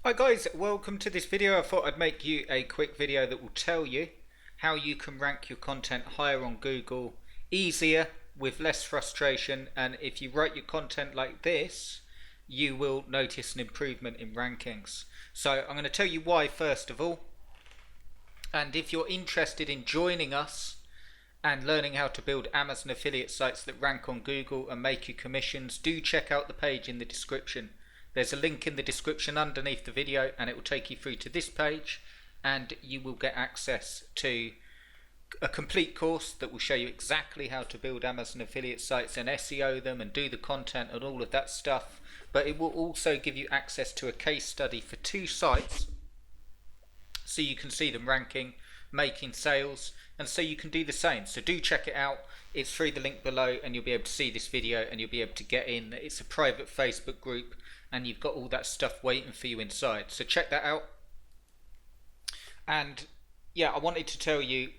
Hi guys, welcome to this video. I thought I'd make you a quick video that will tell you how you can rank your content higher on Google easier with less frustration, and if you write your content like this you will notice an improvement in rankings. So I'm going to tell you why first of all, and if you're interested in joining us and learning how to build Amazon affiliate sites that rank on Google and make you commissions, do check out the page in the description. There's a link in the description underneath the video and it will take you through to this page, and you will get access to a complete course that will show you exactly how to build Amazon affiliate sites and SEO them and do the content and all of that stuff. But it will also give you access to a case study for 2 sites so you can see them ranking, making sales, and so you can do the same. So do check it out. It's through the link below and you'll be able to see this video and you'll be able to get in. It's a private Facebook group and you've got all that stuff waiting for you inside. So check that out. And yeah, I wanted to tell you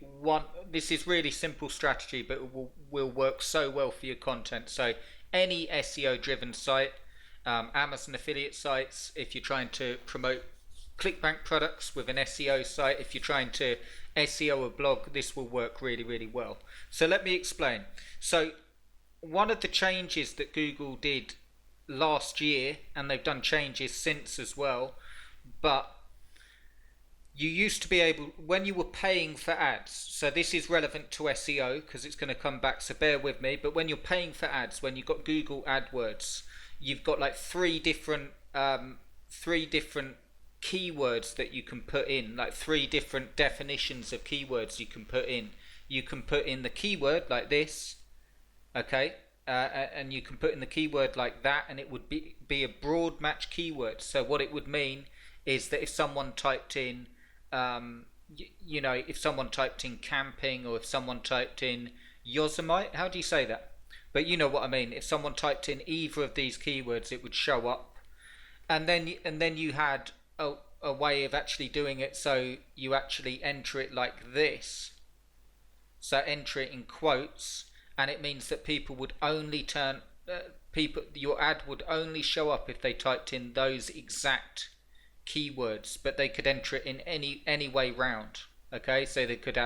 this is really simple strategy, but it will work so well for your content. So any SEO driven site, Amazon affiliate sites, if you're trying to promote ClickBank products with an SEO site, if you're trying to SEO a blog, this will work really well. So let me explain. So one of the changes that Google did last year, and they've done changes since as well, but you used to be able, when you were paying for ads, so this is relevant to SEO because it's going to come back, so bear with me, but when you're paying for ads, when you've got Google AdWords, you've got like three different keywords that you can put in, like 3 different definitions of keywords you can put in. You can put in the keyword like this, okay, and you can put in the keyword like that, and it would be a broad match keyword. So what it would mean is that if someone typed in if someone typed in camping, or if someone typed in Yosemite, how do you say that? But you know what I mean. If someone typed in either of these keywords, it would show up. And then you had a way of actually doing it, so you actually enter it like this. So enter it in quotes, and it means that people would only your ad would only show up if they typed in those exact keywords, but they could enter it in any way round. Okay, so they could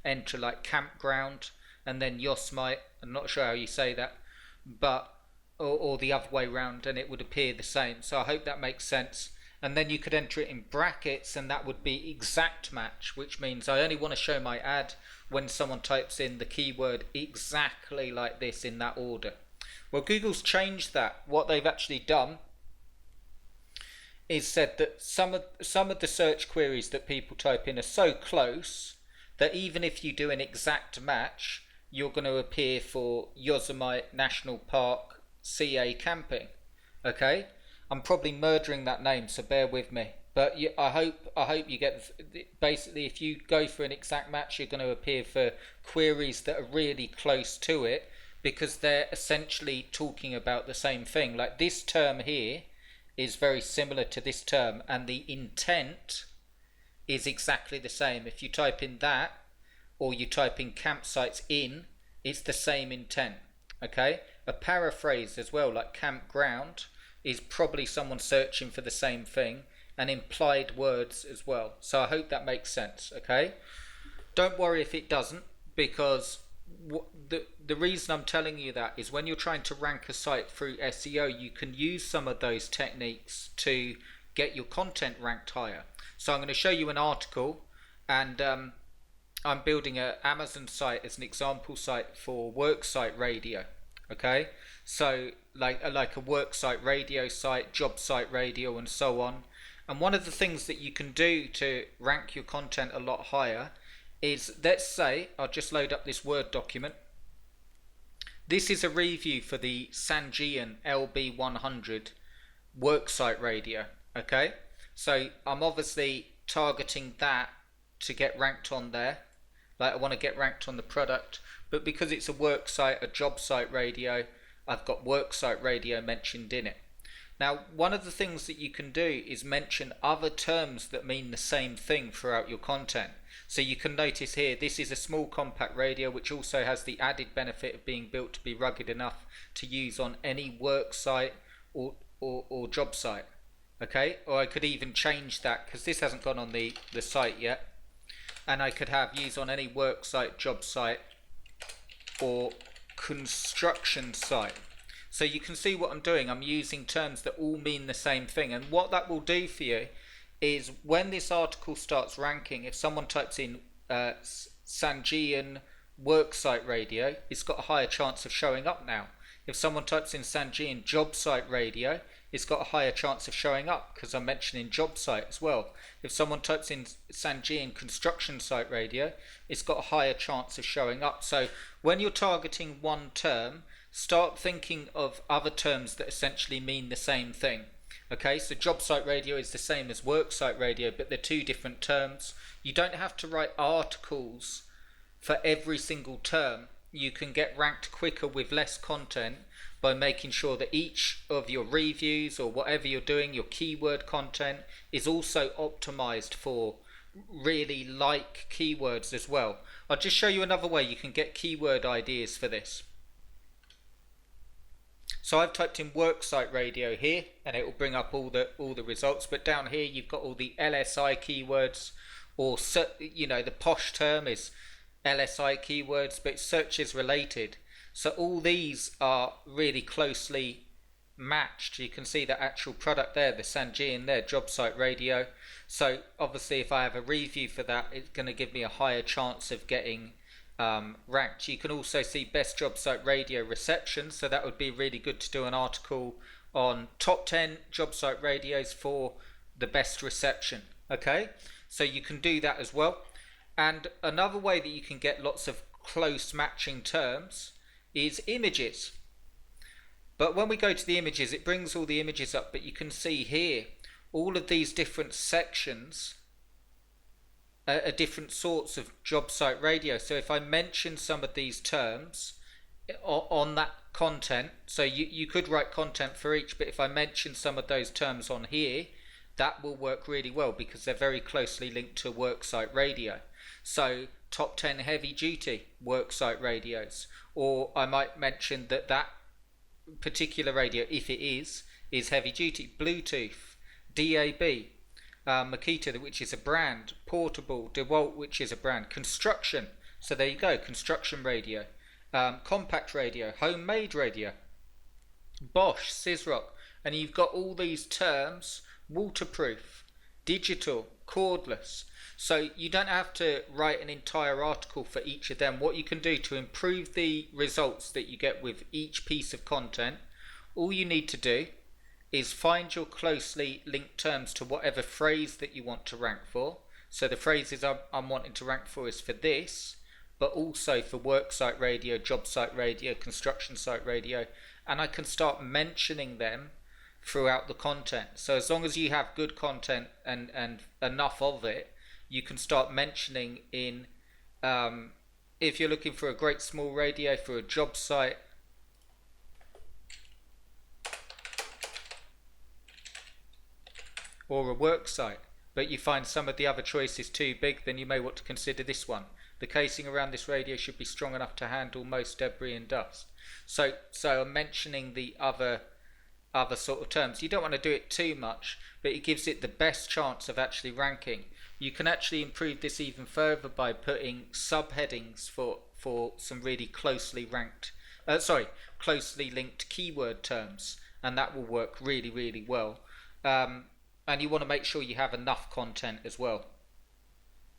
enter like campground and then Yosemite. I'm not sure how you say that, but or the other way round, and it would appear the same. So I hope that makes sense. And then you could enter it in brackets, and that would be exact match, which means I only want to show my ad when someone types in the keyword exactly like this in that order. Well, Google's changed that. What they've actually done is said that some of the search queries that people type in are so close that even if you do an exact match, you're going to appear for Yosemite National Park CA camping. Okay, I'm probably murdering that name, so bear with me. But I hope you get, basically if you go for an exact match, you're going to appear for queries that are really close to it, because they're essentially talking about the same thing. Like this term here is very similar to this term, and the intent is exactly the same. If you type in that, or you type in campsites in, it's the same intent. Okay, a paraphrase as well, like campground, is probably someone searching for the same thing, and implied words as well. So I hope that makes sense. Okay, don't worry if it doesn't, because the reason I'm telling you that is when you're trying to rank a site through SEO, you can use some of those techniques to get your content ranked higher. So I'm going to show you an article, and I'm building an Amazon site as an example site for Worksite Radio. Okay, so like a Worksite Radio site, Job Site Radio, and so on. And one of the things that you can do to rank your content a lot higher is, let's say, I'll just load up this Word document. This is a review for the Sangean LB100 Worksite Radio. Okay, so I'm obviously targeting that to get ranked on there. Like I want to get ranked on the product, but because it's a work site, a job site radio, I've got Worksite Radio mentioned in it. Now, one of the things that you can do is mention other terms that mean the same thing throughout your content. So you can notice here, this is a small compact radio, which also has the added benefit of being built to be rugged enough to use on any work site or job site. Okay, or I could even change that because this hasn't gone on the site yet, and I could have use on any work site, job site, or construction site. So you can see what I'm doing. I'm using terms that all mean the same thing, and what that will do for you is when this article starts ranking, if someone types in Sangean worksite radio, it's got a higher chance of showing up now. If someone types in Sangean job site radio, it's got a higher chance of showing up because I'm mentioning job site as well. If someone types in Sangean construction site radio, it's got a higher chance of showing up. So when you're targeting one term, start thinking of other terms that essentially mean the same thing. Okay, so job site radio is the same as work site radio, but they're two different terms. You don't have to write articles for every single term. You can get ranked quicker with less content by making sure that each of your reviews or whatever you're doing, your keyword content, is also optimized for really like keywords as well. I'll just show you another way you can get keyword ideas for this. So I've typed in worksite radio here and it will bring up all the results, but down here you've got all the LSI keywords, or the posh term is LSI keywords, but search is related. So all these are really closely matched. You can see the actual product there, the Sangean there, job site radio. So obviously if I have a review for that, it's going to give me a higher chance of getting ranked. You can also see best job site radio reception, so that would be really good to do an article on top 10 job site radios for the best reception. Okay, so you can do that as well. And another way that you can get lots of close matching terms is images. But when we go to the images, it brings all the images up, but you can see here all of these different sections are different sorts of job site radio. So if I mention some of these terms on that content, so you could write content for each, but if I mention some of those terms on here, that will work really well because they're very closely linked to worksite radio. So top 10 heavy duty worksite radios, or I might mention that particular radio, if it is heavy duty. Bluetooth, DAB, Makita, which is a brand, Portable, DeWalt, which is a brand, construction, so there you go, construction radio, compact radio, homemade radio, Bosch, Sysrock, and you've got all these terms, waterproof, digital, cordless. So you don't have to write an entire article for each of them. What you can do to improve the results that you get with each piece of content, all you need to do is find your closely linked terms to whatever phrase that you want to rank for. So the phrases I'm wanting to rank for is for this, but also for worksite radio, job site radio, construction site radio, and I can start mentioning them throughout the content. So as long as you have good content and enough of it, you can start mentioning in, if you're looking for a great small radio for a job site, or a work site, but you find some of the other choices too big, then you may want to consider this one. The casing around this radio should be strong enough to handle most debris and dust. So I'm mentioning the other sort of terms. You don't want to do it too much, but it gives it the best chance of actually ranking. You can actually improve this even further by putting subheadings for some really closely linked keyword terms, and that will work really, really well. And you want to make sure you have enough content as well.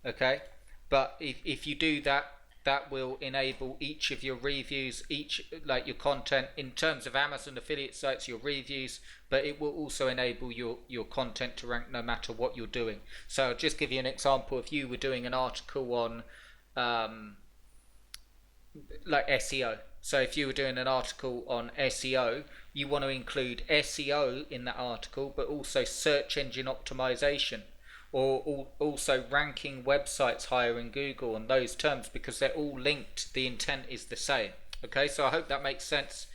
Okay, but if you do that, that will enable each of your reviews, your content in terms of Amazon affiliate sites, your reviews, but it will also enable your content to rank no matter what you're doing. So I'll just give you an example. If you were doing an article on SEO, so if you were doing an article on SEO, you want to include SEO in that article, but also search engine optimization, or also ranking websites higher in Google and those terms, because they're all linked. The intent is the same. Okay, so I hope that makes sense.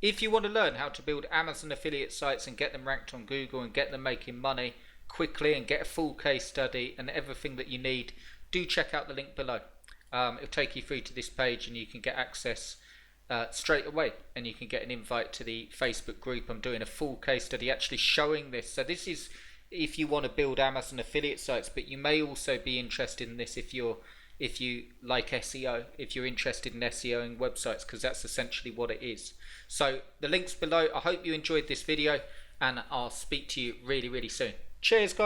If you want to learn how to build Amazon affiliate sites and get them ranked on Google and get them making money quickly and get a full case study and everything that you need, do check out the link below. It'll take you through to this page and you can get access straight away, and you can get an invite to the Facebook group. I'm doing a full case study actually showing this. So this is if you want to build Amazon affiliate sites, but you may also be interested in this if you like SEO, if you're interested in SEOing websites, because that's essentially what it is. So the link's below. I hope you enjoyed this video, and I'll speak to you really, really soon. Cheers, guys.